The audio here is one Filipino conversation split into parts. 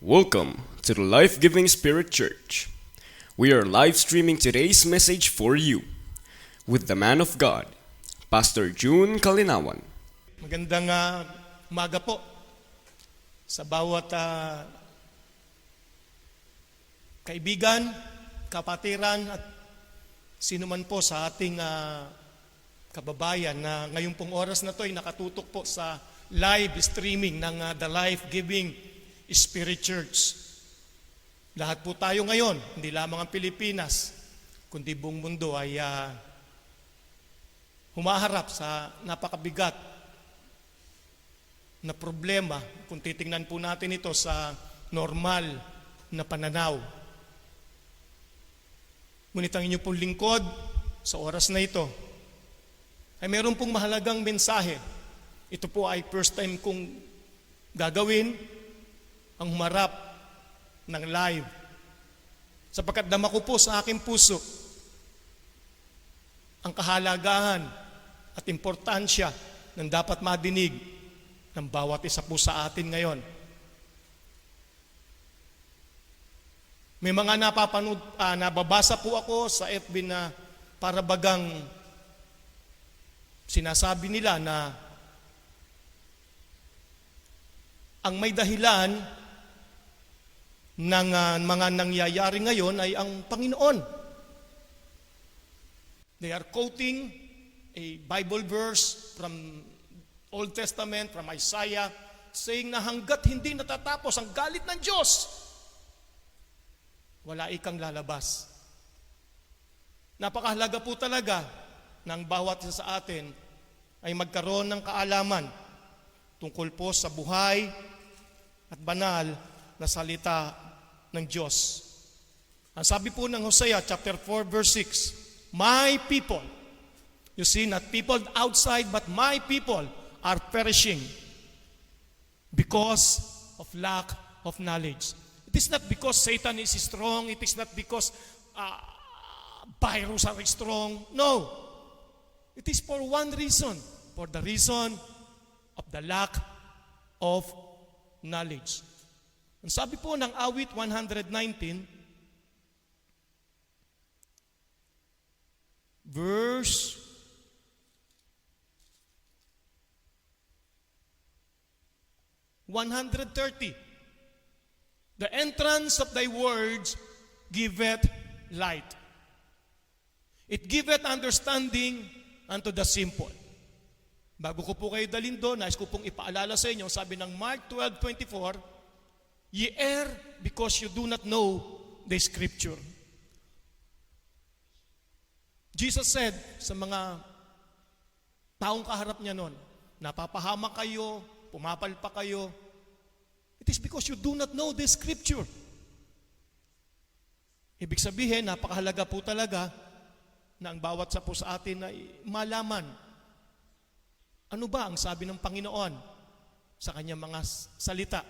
Welcome to the Life Giving Spirit Church. We are live streaming today's message for you with the man of God, Pastor June Kalinawan. Magandang umaga po sa bawat kaibigan, kapatiran at sino man po sa ating kababayan na ngayong pong oras na to ay nakatutok po sa live streaming ng The Life Giving Spirit Church. Lahat po tayo ngayon, hindi lamang ang Pilipinas, kundi buong mundo ay humaharap sa napakabigat na problema kung titingnan po natin ito sa normal na pananaw. Ngunit ang inyong pong lingkod sa oras na ito ay meron pong mahalagang mensahe. Ito po ay first time kong gagawin ang humarap ng live. Sapagkat dama ko po sa aking puso ang kahalagahan at importansya ng dapat madinig ng bawat isa po sa atin ngayon. May mga nababasa po ako sa FB na para bagang sinasabi nila na ang may dahilan ng mga nangyayari ngayon ay ang Panginoon. They are quoting a Bible verse from Old Testament, from Isaiah, saying na hanggat hindi natatapos ang galit ng Diyos, wala ikang lalabas. Napakahalaga po talaga ng bawat isa sa atin ay magkaroon ng kaalaman tungkol po sa buhay at banal na salita ng Diyos. Ang sabi po ng Hosea chapter 4 verse 6, my people, you see, not people outside but my people are perishing because of lack of knowledge. It is not because Satan is strong, it is not because virus are strong. No. It is for one reason, for the reason of the lack of knowledge. Ang sabi po ng awit 119, verse 130, the entrance of thy words giveth light. It giveth understanding unto the simple. Bago ko po kayo dalhin doon, nais ko pong ipaalala sa inyo, sabi ng Mark 12:24, ye err because you do not know the Scripture. Jesus said sa mga taong kaharap niya noon, napapahamak kayo, pumapalpa kayo, it is because you do not know the Scripture. Ibig sabihin, napakahalaga po talaga na ang bawat sa po sa atin ay malaman ano ba ang sabi ng Panginoon sa kanyang mga salita.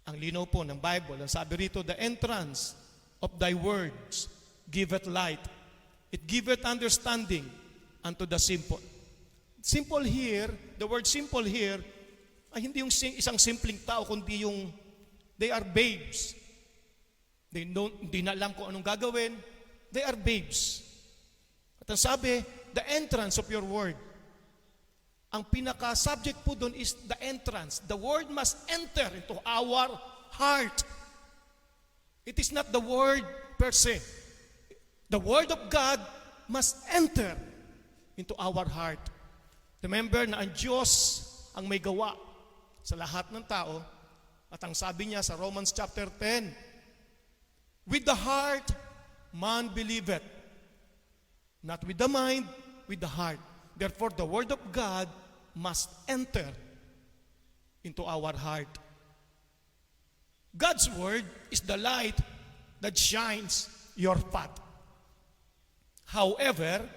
Ang linaw po ng Bible, ang sabi rito, the entrance of thy words giveth light. It giveth understanding unto the simple. Simple here, the word simple here, ay hindi yung isang simpleng tao, kundi yung they are babes. Hindi na alam kung anong gagawin. They are babes. At ang sabi, the entrance of your word. Ang pinaka-subject po doon is the entrance. The word must enter into our heart. It is not the word per se. The word of God must enter into our heart. Remember na ang Diyos ang may gawa sa lahat ng tao. At ang sabi niya sa Romans chapter 10, with the heart, man believeth. Not with the mind, with the heart. Therefore, the word of God must enter into our heart. God's word is the light that shines your path. However,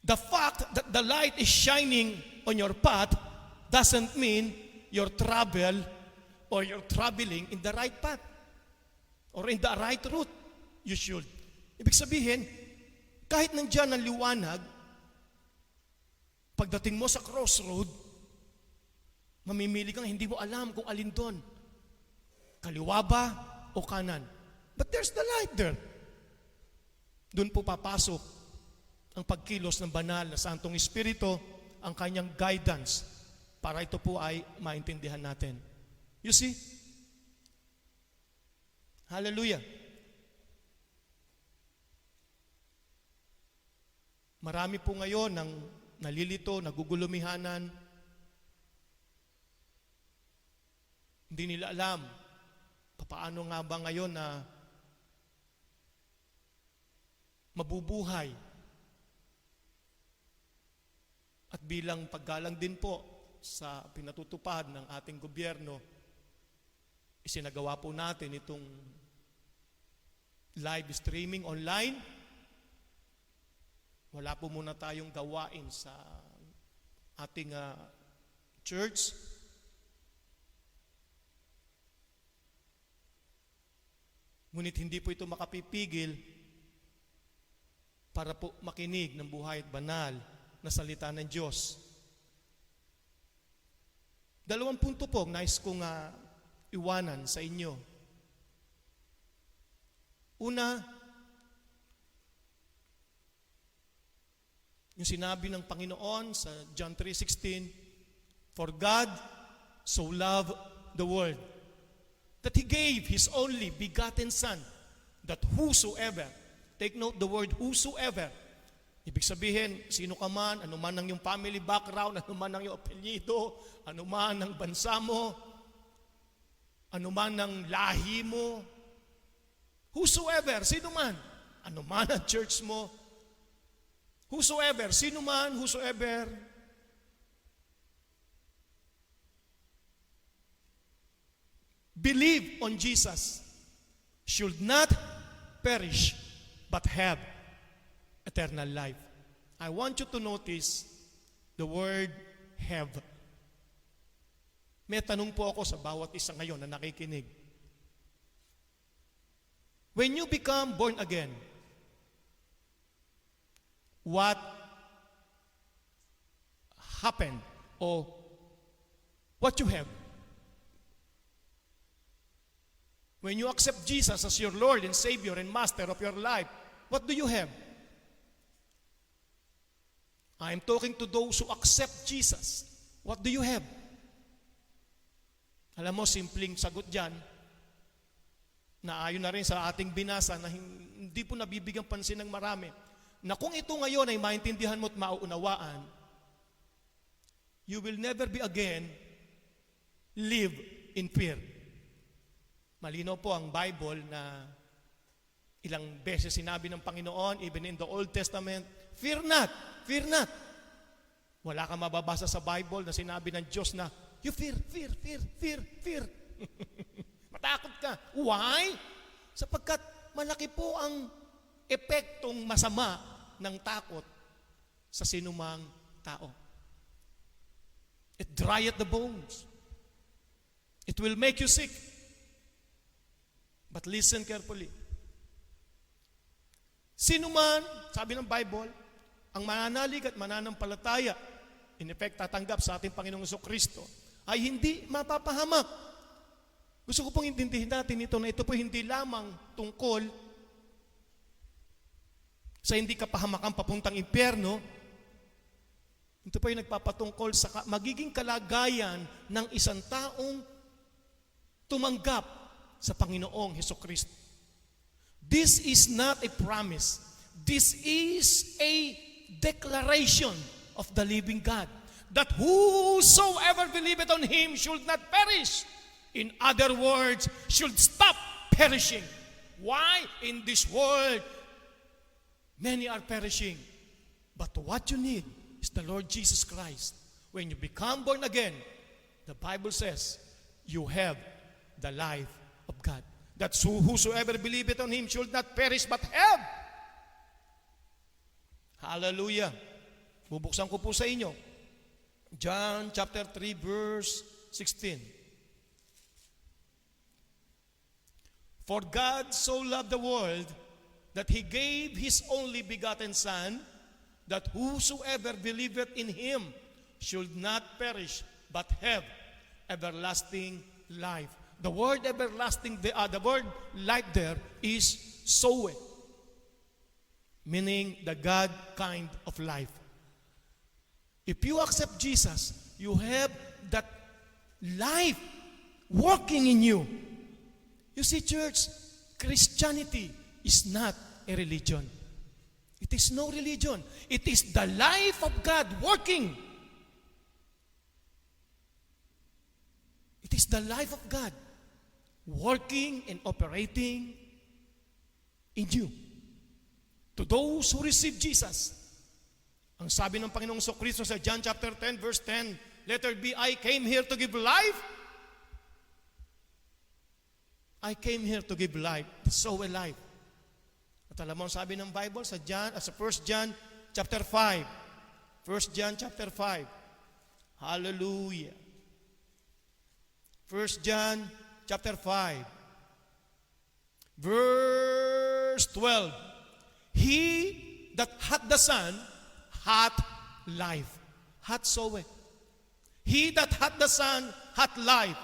the fact that the light is shining on your path doesn't mean your travel or you're traveling in the right path or in the right route. You should. Ibig sabihin, kahit nandiyan ang liwanag, pagdating mo sa crossroad, Mamimili kang hindi mo alam kung alin doon. Kaliwa ba o kanan? But there's the light there. Doon po papasok ang pagkilos ng banal na Santong Espiritu, ang kanyang guidance para ito po ay maintindihan natin. You see? Hallelujah. Marami po ngayon ang nalilito, nagugulumihanan. Hindi nila alam paano nga ba ngayon na mabubuhay. At bilang paggalang din po sa pinatutupad ng ating gobyerno, isinagawa po natin itong live streaming online. Wala po muna tayong gawain sa ating church. Ngunit hindi po ito makapipigil para po makinig ng buhay at banal na salita ng Diyos. Dalawang punto po nais kong iwanan sa inyo. Una, yung sinabi ng Panginoon sa John 3:16, "For God so loved the world, that He gave His only begotten Son, that whosoever," take note the word whosoever, ibig sabihin, sino ka man, ano man ang iyong family background, ano man ang iyong apelyido, ano man ang bansa mo, ano man ang lahi mo, whosoever, sino man, ano man ang church mo, whosoever, sino man, whosoever, believe on Jesus should not perish but have eternal life. I want you to notice the word have. May tanong po ako sa bawat isa ngayon na nakikinig. When you become born again, what happened or what you have? When you accept Jesus as your Lord and Savior and Master of your life, what do you have? I'm talking to those who accept Jesus. What do you have? Alam mo, simpleng sagot dyan, na ayon na rin sa ating binasa na hindi po nabibigyan pansin ng marami, na kung ito ngayon ay maintindihan mo at mauunawaan, you will never be again live in fear. Malinaw po ang Bible na ilang beses sinabi ng Panginoon, even in the Old Testament, fear not, fear not. Wala kang mababasa sa Bible na sinabi ng Diyos na, you fear, fear, fear, fear, fear. Matakot ka. Why? Sapagkat malaki po ang epektong masama ng takot sa sinumang tao. It drieth the bones. It will make you sick. But listen carefully. Sino man, sabi ng Bible, ang mananalig at mananampalataya, in effect tatanggap sa ating Panginoong Jesucristo, ay hindi mapapahamak. Gusto ko pong intindihin natin ito na ito po hindi lamang tungkol sa hindi kapahamakan papuntang impyerno. Ito po yung nagpapatungkol sa magiging kalagayan ng isang taong tumanggap sa Panginoong Jesucristo. This is not a promise. This is a declaration of the living God, that whosoever believeth on Him should not perish. In other words, should stop perishing. Why? In this world, many are perishing. But what you need is the Lord Jesus Christ. When you become born again, the Bible says, you have the life of God. That whosoever believeth on Him should not perish but have. Hallelujah. Bubuksan ko po sa inyo. John chapter 3 verse 16. For God so loved the world that He gave His only begotten Son, that whosoever believeth in Him should not perish but have everlasting life. The word everlasting, the word life there is Zoe, meaning the God kind of life. If you accept Jesus, you have that life working in you. You see, church, Christianity is not a religion. It is no religion. It is the life of God working. It is the life of God working and operating in you. To those who receive Jesus, ang sabi ng Panginoong Kristo sa John chapter 10 verse 10, letter B, I came here to give life. I came here to give life, to sow a life. At alam mo ang sabi ng Bible sa 1 John chapter 5. 1 John chapter 5. Hallelujah. 1 John chapter 5. Verse 12. He that hath the Son hath life. Hath sowe. He that hath the Son hath life.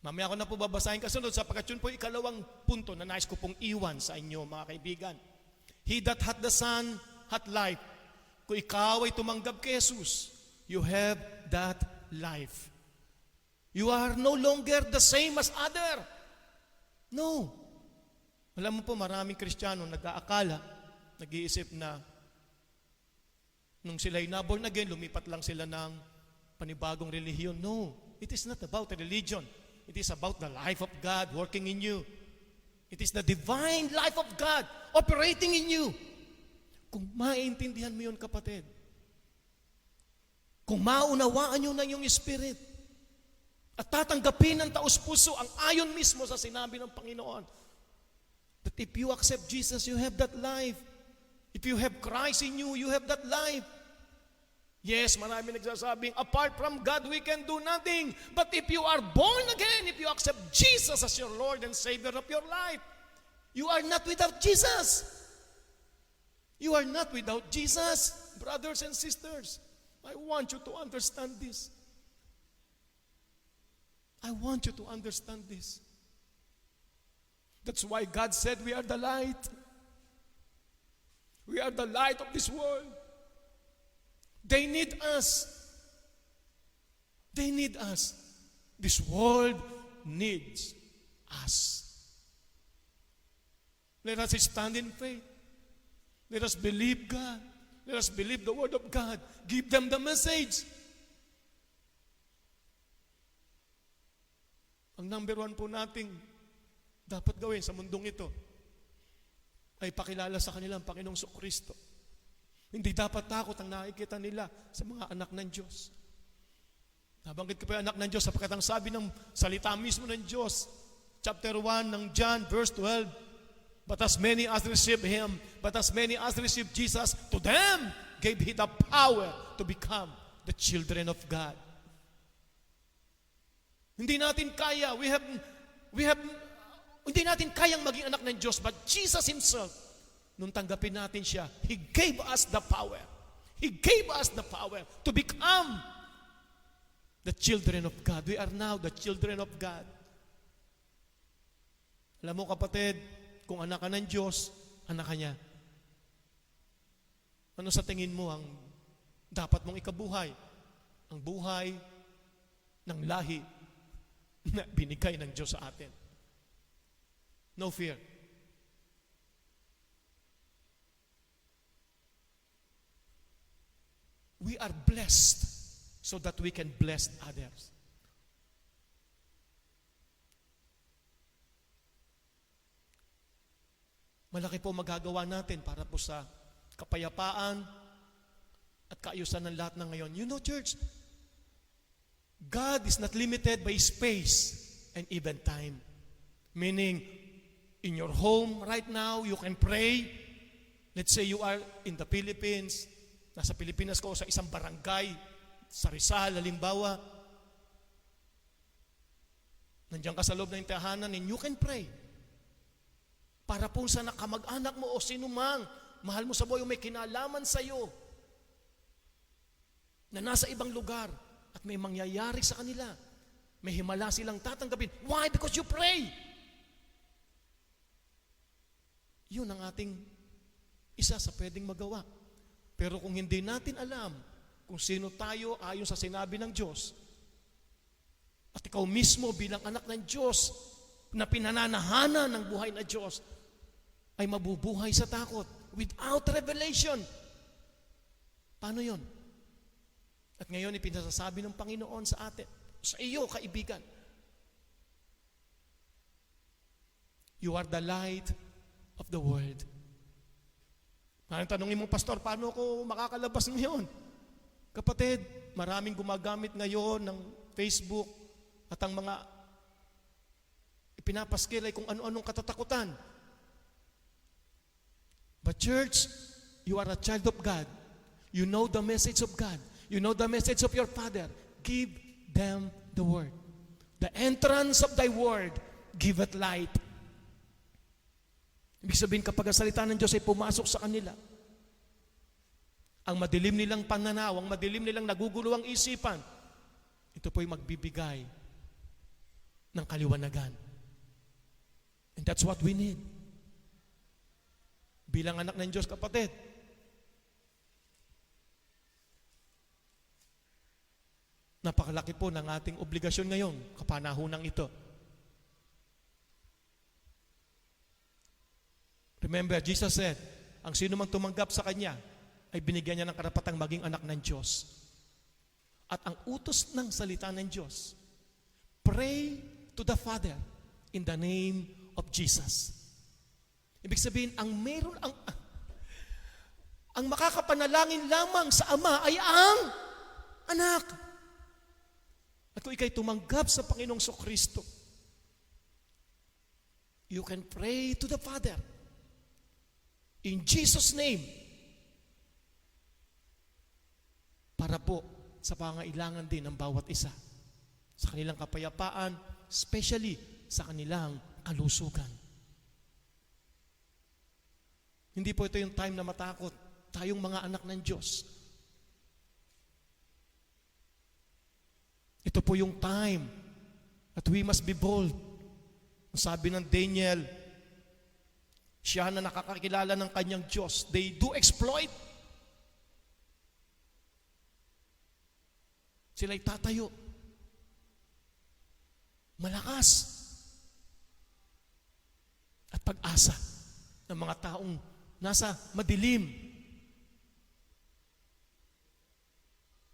Mamaya ko na po babasahin kasunod sapagkat yun po ikalawang punto na nais ko pong iwan sa inyo, mga kaibigan. He that hath the Son hath life. Kung ikaw ay tumanggap kay Jesus, you have that life. You are no longer the same as other. No. Alam mo po, maraming Kristiyano nag-aakala, nag-iisip na nung sila'y naborn again, lumipat lang sila ng panibagong relihiyon. No. It is not about a religion. It is about the life of God working in you. It is the divine life of God operating in you. Kung maintindihan mo yun, kapatid, kung maunawaan nyo na yung Spirit, at tatanggapin ng taos-puso ang ayon mismo sa sinabi ng Panginoon, that if you accept Jesus, you have that life. If you have Christ in you, you have that life. Yes, marami nagsasabing, apart from God, we can do nothing. But if you are born again, if you accept Jesus as your Lord and Savior of your life, you are not without Jesus. You are not without Jesus, brothers and sisters. I want you to understand this. I want you to understand this. That's why God said we are the light. We are the light of this world. They need us. They need us. This world needs us. Let us stand in faith. Let us believe God. Let us believe the word of God. Give them the message. Ang number one po nating dapat gawin sa mundong ito ay pakilala sa kanila ang Panginoong Kristo. Hindi dapat takot ang nakikita nila sa mga anak ng Diyos. Nabanggit ko pa yung anak ng Diyos sapagkat ang sabi ng salita mismo ng Diyos, chapter 1 ng John, verse 12, but as many as received Him, but as many as received Jesus, to them gave He the power to become the children of God. Hindi natin kaya, hindi natin kayang maging anak ng Diyos, but Jesus Himself, nung tanggapin natin siya, He gave us the power. He gave us the power to become the children of God. We are now the children of God. Alam mo, kapatid, kung anak ka ng Diyos, anak ka niya. Ano sa tingin mo ang dapat mong ikabuhay? Ang buhay ng lahi na binigay ng Diyos sa atin. No fear. We are blessed so that we can bless others. Malaki po magagawa natin para po sa kapayapaan at kaayusan ng lahat ng ngayon. You know, church, God is not limited by space and even time. Meaning, in your home right now, you can pray. Let's say you are in the Philippines, nasa Pilipinas ko sa isang barangay, sa Rizal, halimbawa. Nandiyan ka sa loob ng tahanan and you can pray. Para po sa nakamag-anak mo o sino mang mahal mo sa buhay o may kinalaman sa iyo na nasa ibang lugar, at may mangyayari sa kanila. May himala silang tatanggapin. Why? Because you pray. Yun ang ating isa sa pwedeng magawa. Pero kung hindi natin alam kung sino tayo ayon sa sinabi ng Diyos, at ikaw mismo bilang anak ng Diyos na pinananahana ng buhay na Diyos, ay mabubuhay sa takot without revelation. Paano yun? At ngayon ipinasasabi ng Panginoon sa atin, sa iyo, kaibigan, you are the light of the world. Maraming tanongin mo, Pastor, paano ako makakalabas ngayon? Kapatid, maraming gumagamit ngayon ng Facebook at ang mga ipinapaskil ay kung ano-anong katatakutan. But church, you are a child of God. You know the message of God. You know the message of your Father. Give them the word. The entrance of thy word giveth light. Ibig sabihin, kapag ang salita ng Diyos ay pumasok sa kanila, ang madilim nilang pananaw, ang madilim nilang naguguluhang isipan, ito po'y magbibigay ng kaliwanagan. And that's what we need. Bilang anak ng Diyos, kapatid, napakalaki po ng ating obligasyon ngayon, kapanahonang ito. Remember, Jesus said, ang sino mang tumanggap sa Kanya ay binigyan niya ng karapatang maging anak ng Diyos. At ang utos ng salita ng Diyos, pray to the Father in the name of Jesus. Ibig sabihin, ang makakapanalangin lamang sa Ama ay ang anak. At kung ikay tumanggap sa Panginoong Kristo, you can pray to the Father in Jesus' name para po sa pangailangan din ng bawat isa sa kanilang kapayapaan, especially sa kanilang kalusugan. Hindi po ito yung time na matakot tayong mga anak ng Diyos. Ito po yung time that we must be bold. Sabi ng Daniel, siya na nakakakilala ng kanyang Diyos, they do exploit. Sila'y tatayo. Malakas. At pag-asa ng mga taong nasa madilim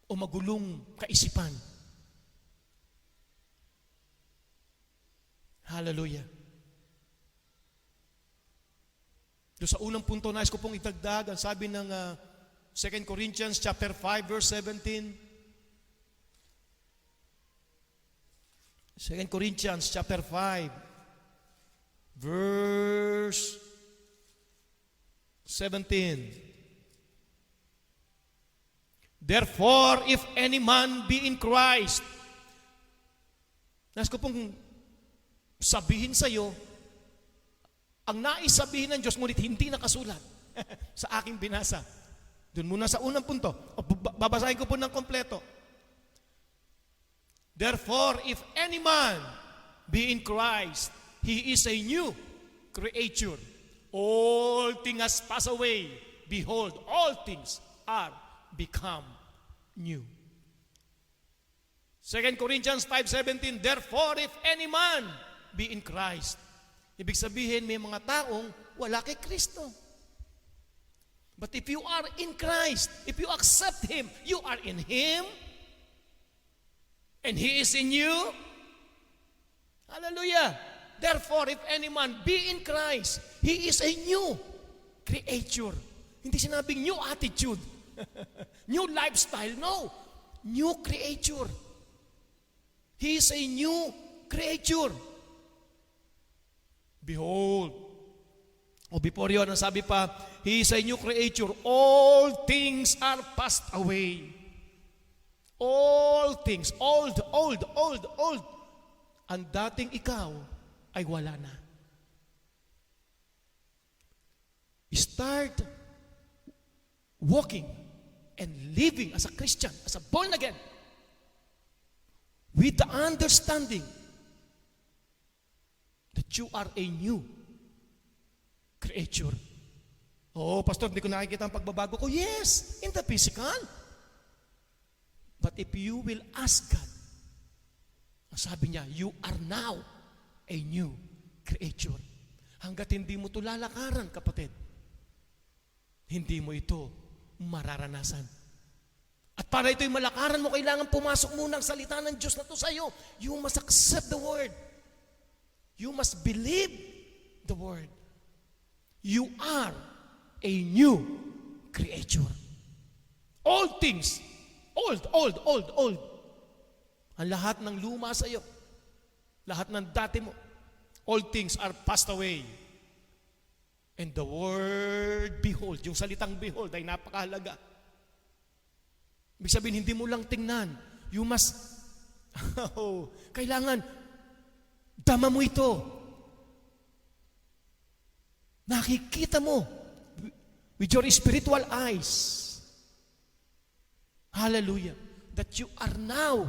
o magulong kaisipan. Hallelujah. Doon sa unang punto, nais ko pong itagdag, ang sabi ng 2 Corinthians chapter 5, verse 17. 2 Corinthians chapter 5, verse 17. Therefore, if any man be in Christ, nais ko pong sabihin sa iyo, ang nais sabihin ng Diyos, ngunit hindi nakasulat sa aking binasa. Doon muna sa unang punto. Babasahin ko po ng kompleto. Therefore, if any man be in Christ, he is a new creature. All things has passed away. Behold, all things are become new. 2 Corinthians 5:17, therefore, if any man be in Christ, ibig sabihin, may mga taong wala kay Kristo. But if you are in Christ, if you accept Him, you are in Him, and He is in you. Hallelujah. Therefore, if any man be in Christ, he is a new creature. Hindi sinabing new attitude, new lifestyle. No. New creature. He is a new creature. Behold, before yun, ang sabi pa, he is a new creature. All things are passed away. All things, old. Ang dating ikaw ay wala na. Start walking and living as a Christian, as a born again. with the understanding that you are a new creature. Oh, Pastor, hindi ko nakikita ang pagbabago ko. Yes, in the physical. But if you will ask God, ang sabi niya, you are now a new creature. Hanggat hindi mo ito lalakaran, kapatid, hindi mo ito mararanasan. At para ito'y malakaran mo, kailangan pumasok muna ang salita ng Diyos na ito sa iyo. You must accept the Word. You must believe the Word. You are a new creature. All things, old. Ang lahat ng luma sa iyo, lahat ng dati mo, all things are passed away. And the word behold, yung salitang behold ay napakahalaga. Ibig sabihin, hindi mo lang tingnan. You must, kailangan, dama mo ito. Nakikita mo with your spiritual eyes. Hallelujah. That you are now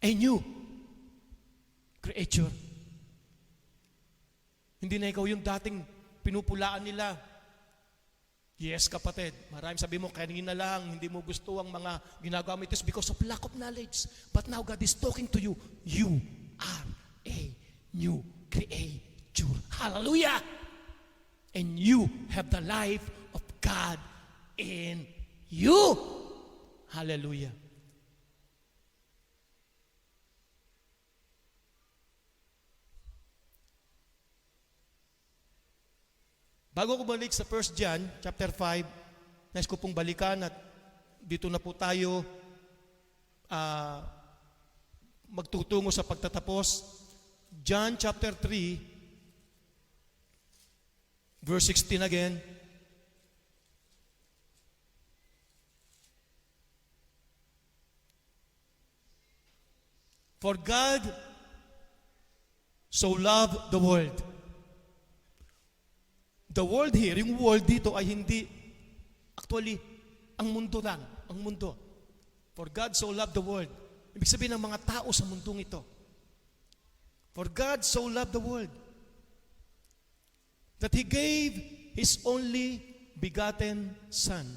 a new creature. Hindi na ikaw yung dating pinupulaan nila. Yes, kapatid. Maraming sabi mo, kanina lang, hindi mo gusto ang mga ginagawa mo. It is because of lack of knowledge. But now God is talking to you. You are a new creature. Hallelujah! And you have the life of God in you. Hallelujah. Bago ko balik sa 1 John chapter 5, nais ko pong balikan at dito na po tayo magtutungo sa pagtatapos. John chapter 3, verse 16 again. For God so loved the world. The world here, yung world dito ay hindi, actually, ang mundo lang, ang mundo. For God so loved the world. Ibig sabihin ng mga tao sa mundong ito. For God so loved the world that He gave His only begotten Son.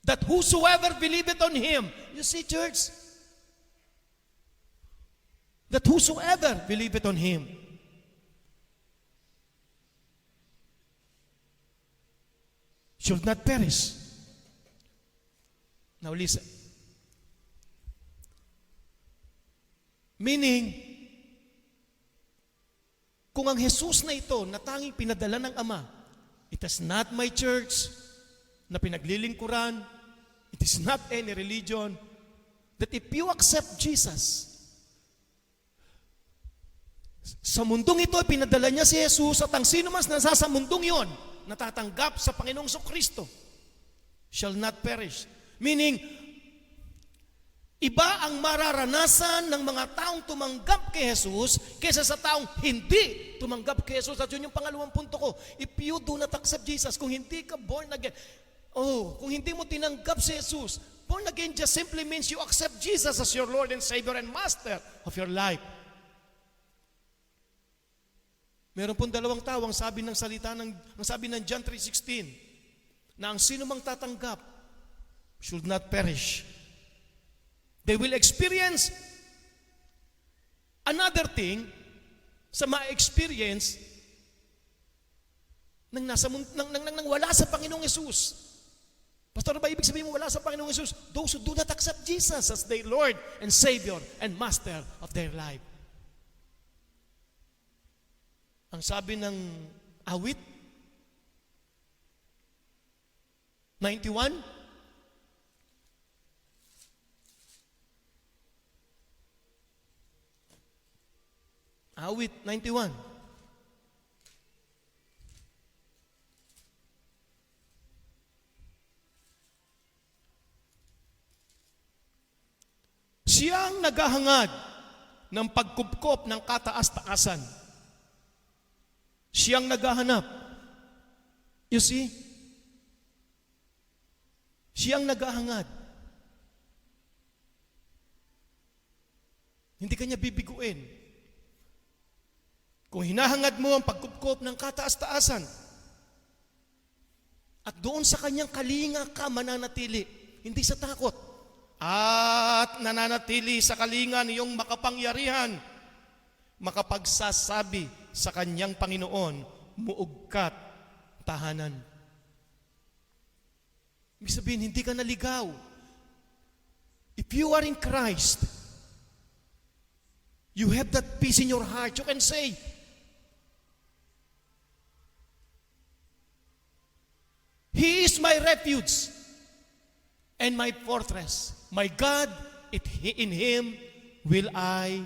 That whosoever believeth on Him, you see, church, that whosoever believeth on Him should not perish. Now listen. Meaning, kung ang Jesus na ito na tanging pinadala ng Ama, it is not my church na pinaglilingkuran, it is not any religion, that if you accept Jesus, sa mundong ito, pinadala niya si Jesus at ang sino mas nasa sa mundong yon, natatanggap sa Panginoong Kristo shall not perish. Meaning, iba ang mararanasan ng mga taong tumanggap kay Jesus kaysa sa taong hindi tumanggap kay Jesus. At yun yung pangalawang punto ko. If you do not accept Jesus, kung hindi ka born again, kung hindi mo tinanggap si Jesus, born again just simply means you accept Jesus as your Lord and Savior and Master of your life. Meron pong dalawang tao, ang sabi ng John 3:16, na ang sino mang tatanggap should not perish. They will experience another thing sa ma-experience nang wala sa Panginoong Yesus. Pastor, ba ibig sabihin mo wala sa Panginoong Yesus? Those who do not accept Jesus as their Lord and Savior and Master of their life. Ang sabi ng awit 91, awit 91, siyang naghahangad ng pagkupkop ng kataas-taasan. Siyang naghahanap. You see, Siyang naghahangad. Hindi kanya bibiguin. Kung hinahangad mo ang pagkupkop ng kataas-taasan, at doon sa kanyang kalinga ka mananatili, hindi sa takot, at nananatili sa kalinga niyong makapangyarihan, makapagsasabi sa kanyang Panginoon, muog ka't tahanan. Ibig sabihin, hindi ka naligaw. If you are in Christ, you have that peace in your heart. You can say, He is my refuge and my fortress. My God, in Him will I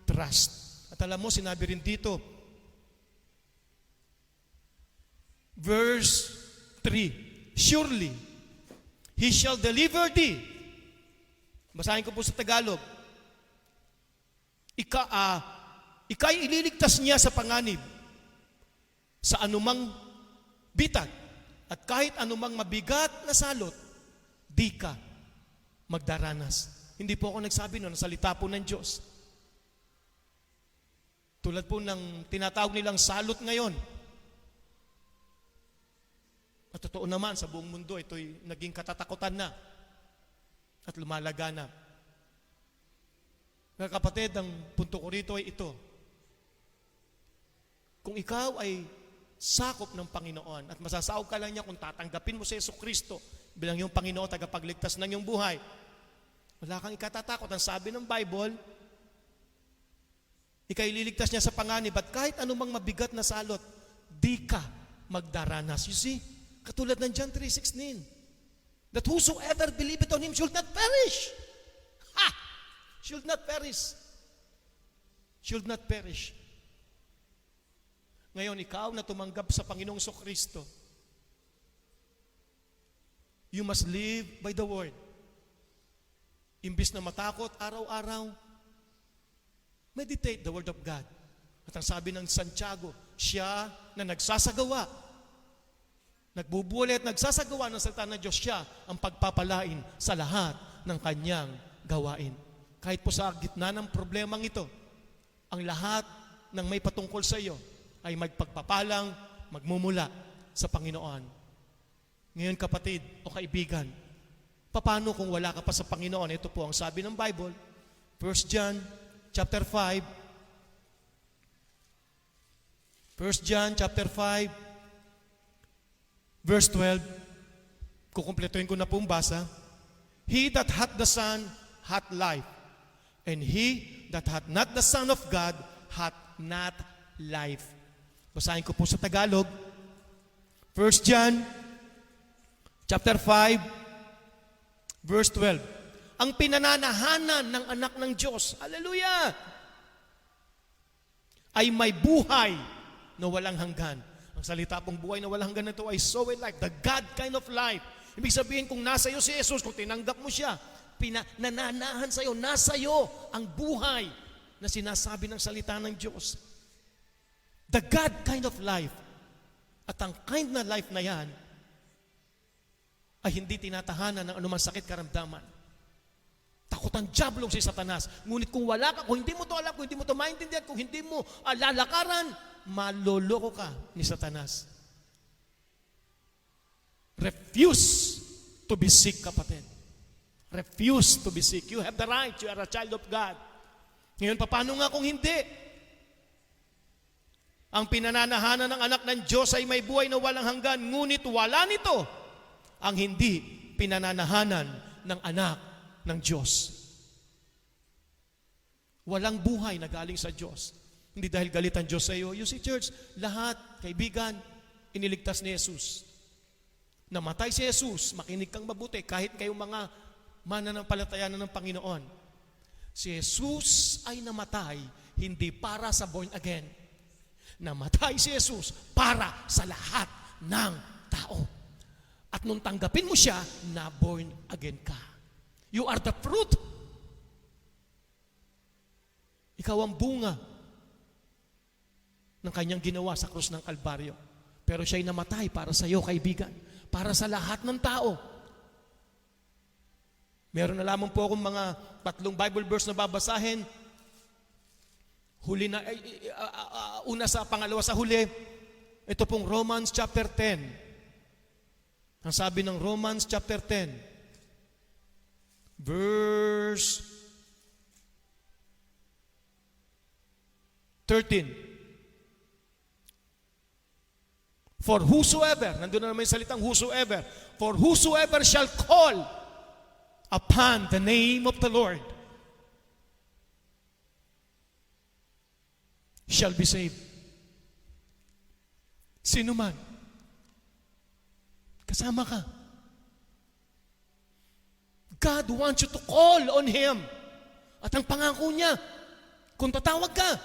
trust. At alam mo, sinabi rin dito, verse 3, surely, He shall deliver thee. Basahin ko po sa Tagalog. Ika'y ililigtas niya sa panganib, sa anumang bitag, at kahit anumang mabigat na salot, di ka magdaranas. Hindi po ako nagsabi noon, salita po ng Diyos. Tulad po ng tinatawag nilang salot ngayon. At totoo naman, sa buong mundo, ito'y naging katatakutan na at lumalaga na. Mga kapatid, ang punto ko rito ay ito. Kung ikaw ay sakop ng Panginoon at masasaog ka lang niya kung tatanggapin mo si Jesucristo bilang iyong Panginoon, tagapagligtas ng iyong buhay, wala kang ikatatakot. Ang sabi ng Bible, ika'y liligtas niya sa panganib at kahit anumang mabigat na salot, di ka magdaranas. You see? Katulad ng John 3:16, that whosoever believeth on Him should not perish. Ha! Should not perish. Should not perish. Ngayon, ikaw na tumanggap sa Panginoong Kristo, you must live by the Word. Imbis na matakot araw-araw, meditate the Word of God. At ang sabi ng Santiago, siya na nagsasagawa, nagbubulit, nagsasagawa ng salita ng Diyos, siya ang pagpapalain sa lahat ng kanyang gawain. Kahit po sa gitna ng problemang ito, ang lahat ng may patungkol sa iyo ay magpagpapalang, magmumula sa Panginoon. Ngayon kapatid o kaibigan, paano kung wala ka pa sa Panginoon? Ito po ang sabi ng Bible, 1 John chapter 5, 1 John chapter 5, verse 12, kukumpletuhin ko na pong basa, He that hath the Son hath life, and he that hath not the Son of God hath not life. Basahin ko po sa Tagalog, 1 John chapter 5, verse 12. Ang pinananahanan ng anak ng Diyos, hallelujah, ay may buhay na walang hanggan. Ang salita pong buhay na walang hanggan na ito ay so life, the God kind of life. Ibig sabihin, kung nasa iyo si Jesus, kung tinanggap mo siya, nananahan sa iyo, nasa iyo ang buhay na sinasabi ng salita ng Diyos. The God kind of life. At ang kind na life na yan ay hindi tinatahanan ng anumang sakit karamdaman. Takot ang diablong si Satanas. Ngunit kung wala ka, kung hindi mo to alam, kung hindi mo to maintindihan, kung hindi mo lalakaran, maloloko ka ni Satanas. Refuse to be sick, kapatid. Refuse to be sick. You have the right. You are a child of God. Ngayon, paano nga kung hindi? Ang pinananahanan ng anak ng Diyos ay may buhay na walang hanggan, ngunit wala nito ang hindi pinananahanan ng anak ng Diyos. Walang buhay na galing sa Diyos. Hindi dahil galit ang Diyos sa iyo. You see, church, lahat, kaibigan, iniligtas ni Jesus. Namatay si Jesus, makinig kang mabuti, kahit kayong mga mananampalataya ng Panginoon. Si Jesus ay namatay, hindi para sa born again. Namatay si Jesus para sa lahat ng tao. At nung tanggapin mo siya, na born again ka. You are the fruit. Ikaw ang bunga ng kanyang ginawa sa krus ng Kalbaryo. Pero siya'y namatay para sa iyo, kaibigan. Para sa lahat ng tao. Meron na lamang po akong mga 3 Bible verse na babasahin. Huli na, una sa pangalawa sa huli, ito pong Romans chapter 10. Ang sabi ng Romans chapter 10, verse 13. For whosoever, nandun na naman yung salitang whosoever, for whosoever shall call upon the name of the Lord shall be saved. Sino man, kasama ka. God wants you to call on Him. At ang pangako niya, kung tatawag ka,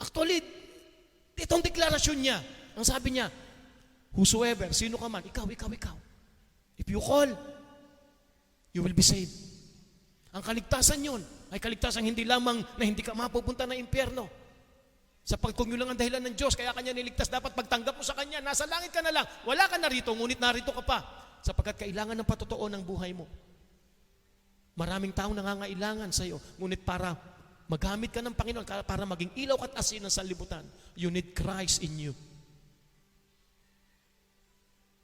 actually, itong deklarasyon niya, ang sabi niya, whosoever, sino ka man, ikaw. If you call, you will be saved. Ang kaligtasan yun, ay kaligtasan hindi lamang na hindi ka mapupunta ng impyerno. Sapagkat kung yun lang ang dahilan ng Diyos, kaya Kanya niligtas, dapat pagtanggap mo sa Kanya, nasa langit ka na lang, wala ka na rito, ngunit narito ka pa. Sapagkat kailangan ng patotoo ng buhay mo. Maraming taong nangangailangan sa iyo, ngunit para magamit ka ng Panginoon, para maging ilaw at asin ng sanlibutan, you need Christ in you.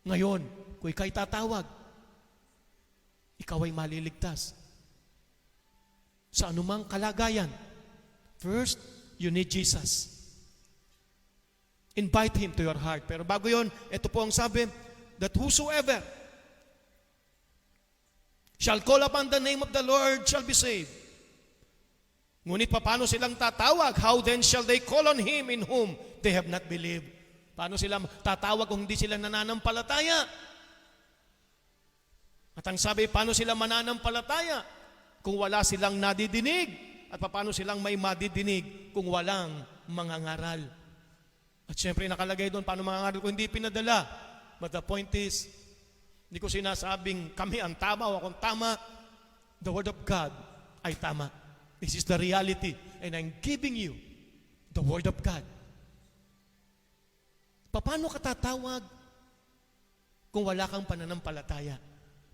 Ngayon, kung ikaw'y tatawag, ikaw ay maliligtas. Sa anumang kalagayan, first, you need Jesus. Invite Him to your heart. Pero bago yon, ito po ang sabi, that whosoever shall call upon the name of the Lord shall be saved. Ngunit paano silang tatawag? How then shall they call on Him in whom they have not believed? Paano sila tatawag kung hindi sila nananampalataya? At ang sabi, paano sila mananampalataya kung wala silang nadidinig? At paano silang may madidinig kung walang mangangaral? At syempre nakalagay doon, paano mangangaral kung hindi pinadala? But the point is, hindi ko sinasabing kami ang tama o akong tama. The Word of God ay tama. This is the reality. And I'm giving you the Word of God. Paano ka tatawag kung wala kang pananampalataya?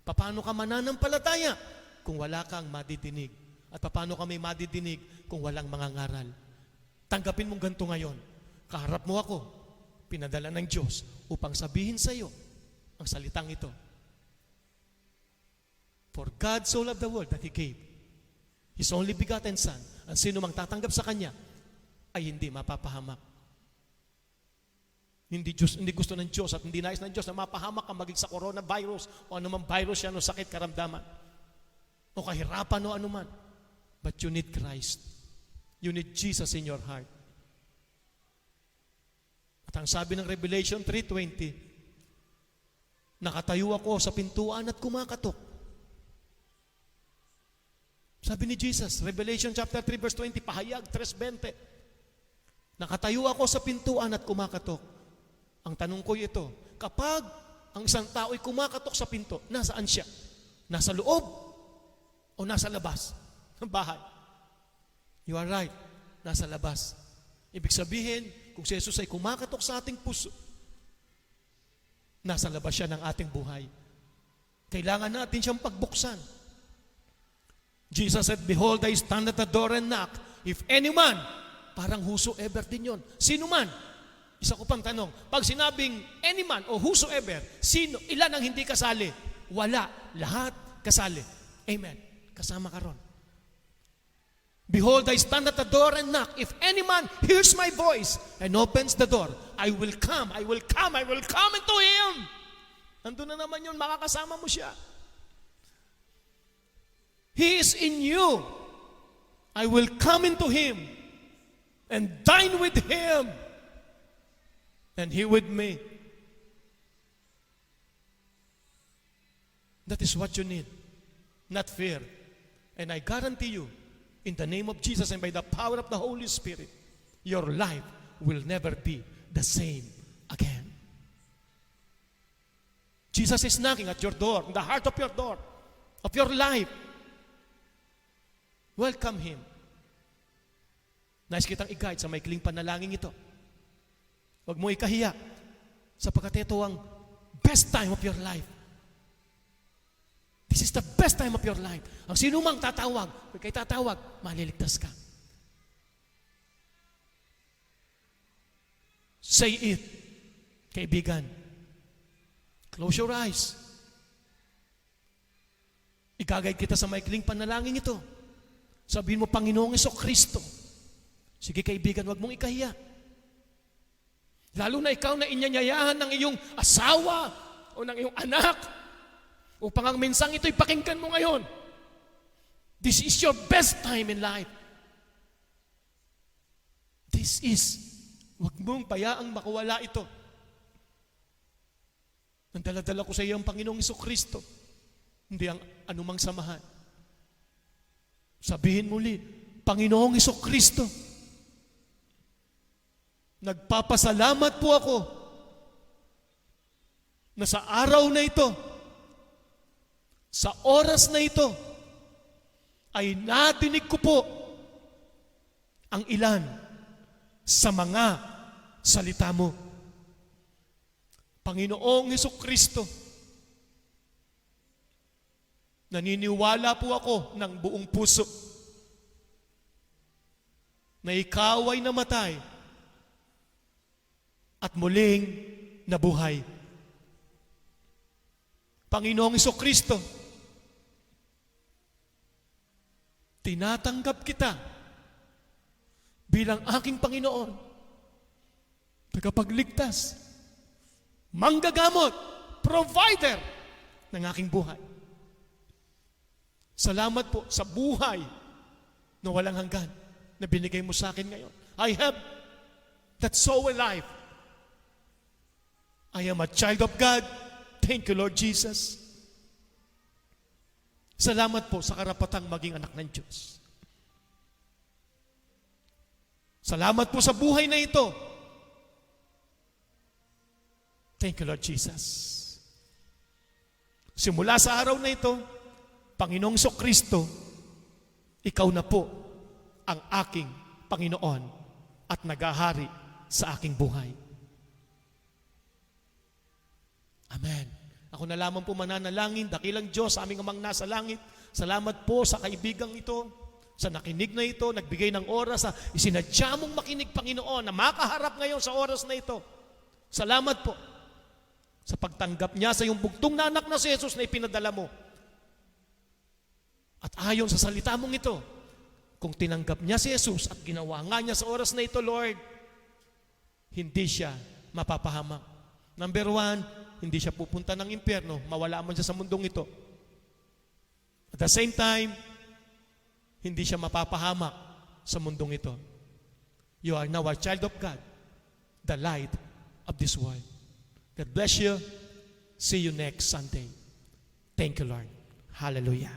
Paano ka mananampalataya kung wala kang madidinig? At paano ka may madidinig kung walang mangangaral? Tanggapin mong ganito ngayon. Kaharap mo ako, pinadala ng Diyos upang sabihin sa iyo ang salitang ito. For God so loved the world that He gave His only begotten Son, ang sino mang tatanggap sa Kanya ay hindi mapapahamak. Hindi gusto ng Diyos at hindi nais ng Diyos na mapahamak ka maging sa coronavirus o anumang virus yan o sakit karamdaman o kahirapan o anuman. But you need Christ. You need Jesus in your heart. At ang sabi ng Revelation 3:20, nakatayo ako sa pintuan at kumakatok. Sabi ni Jesus, Revelation chapter 3 verse 20, pahayag 3:20. Nakatayo ako sa pintuan at kumakatok. Ang tanong ko ito, kapag ang isang tao ay kumakatok sa pinto, nasaan siya? Nasa loob o nasa labas ng bahay? You are right, nasa labas. Ibig sabihin, kung si Jesus ay kumakatok sa ating puso, nasa labas siya ng ating buhay. Kailangan natin siyang pagbuksan. Jesus said, behold, I stand at the door and knock. If anyone, parang whosoever din yun. Sino man? Isa ko pang tanong, pag sinabing anyone o whosoever, sino, ilan ang hindi kasali? Wala. Lahat kasali. Amen. Kasama ka ron. Behold, I stand at the door and knock. If any man hears my voice and opens the door, I will come into him. Nandun na naman yun, makakasama mo siya. He is in you. I will come into him and dine with him and he with me. That is what you need, not fear. And I guarantee you, in the name of Jesus and by the power of the Holy Spirit, your life will never be the same again. Jesus is knocking at your door, in the heart of your door, of your life. Welcome Him. Nais kitang i-guide sa maikling panalangin ito. Huwag mo ikahiya, sapagkat ito ang best time of your life. This This is the best time of your life. Ang sino mang tatawag, kung kay tatawag, maliligtas ka. Say it, kaibigan. Close your eyes. Igagay kita sa maikling panalangin ito. Sabihin mo, Panginoong Jesucristo. Sige kaibigan, wag mong ikahiya. Lalo na ikaw na inyanyayahan ng iyong asawa o ng iyong anak upang ang mensang ito'y pakinggan mo ngayon. This is your best time in life. This is, wag mong payaang makawala ito. Ang dala-dala ko sa iyo ang Panginoong Jesucristo, hindi ang anumang samahan. Sabihin muli, Panginoong Jesucristo, nagpapasalamat po ako na sa araw na ito, sa oras na ito, ay nadinig ko po ang ilan sa mga salita mo. Panginoong Jesucristo, naniniwala po ako ng buong puso na ikaw ay namatay at muling nabuhay. Panginoong Jesucristo, tinatanggap kita bilang aking Panginoon, tagapagligtas, manggagamot, provider ng aking buhay. Salamat po sa buhay na walang hanggan na binigay mo sa akin ngayon. I have that soul alive. I am a child of God. Thank you, Lord Jesus. Salamat po sa karapatang maging anak ng Diyos. Salamat po sa buhay na ito. Thank you, Lord Jesus. Simula sa araw na ito, Panginoong Jesucristo, ikaw na po ang aking Panginoon at naghahari sa aking buhay. Amen. Ako na lamang po mananalangin, dakilang Diyos, aming amang nasa langit. Salamat po sa kaibigang ito, sa nakinig na ito, nagbigay ng oras, sa isinadya mong makinig, Panginoon, na makaharap ngayon sa oras na ito. Salamat po sa pagtanggap niya sa iyong bugtong na anak na si Jesus na ipinadala mo. At ayon sa salita mong ito, kung tinanggap niya si Jesus at ginawa nga niya sa oras na ito, Lord, hindi siya mapapahamak. Number 1, hindi siya pupunta ng impyerno, mawala man siya sa mundong ito. At the same time, hindi siya mapapahamak sa mundong ito. You are now a child of God, the light of this world. God bless you. See you next Sunday. Thank you, Lord. Hallelujah.